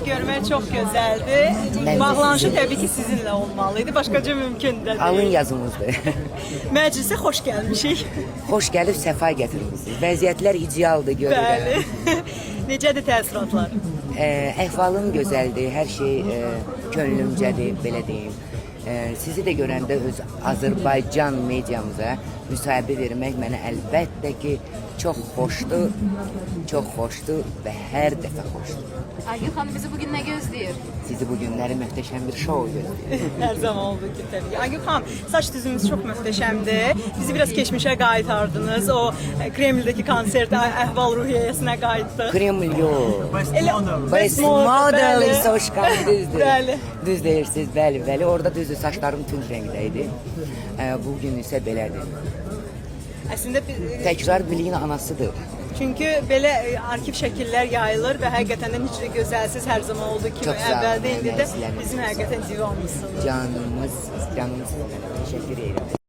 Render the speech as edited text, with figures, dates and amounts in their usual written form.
görmək çox gözəldir. Bağlanışı təbii ki sizinlə olmalıydı. Başqaca mümkün də Alın deyil. yazımızdır. Məclisə xoş gəlmişik. Xoş gəlib, səfa gətirmişsiniz. Vəziyyətlər idealdır, görürəm. Bəli. Necədir təəssüratlar? Əhvalım gözəldir, hər şey könlümcədir, belə deyim. Sizi də görəndə öz Azərbaycan mediamıza müsahibə vermək mənə əlbəttə ki çox xoşdur və hər dəfə xoşdur. Aygün xanım bizi bugün ne gözləyir? Sizi bu günləri möhtəşəm bir şou gözləyir. Hər zaman olduğu kimi təbii ki. Aygün xanım, saç düzümünüz çox möhtəşəmdir. Bizi biraz keçmişə qaytardınız. O Kremldəki konsert əhval-ruhiyyəsinə qayıtdıq. Kreml yox. Elə- Best Model, model bəli. soşkan düzdür. Bəli. Düz deyirsiniz, bəli. Orada düzdür, saçlarım tünd rəngdə idi. Bugün isə belədir. Əslində Təkrar biliyin anasıdır. çünki belə arxiv şəkillər yayılır və həqiqətən də necə də gözəlsiz hər zaman olduğu kimi Çox sağ olun, əvvəldə indi də əzizlərim. bizim həqiqətən divamızsınız. Canımız, canımız. Təşəkkür edirəm.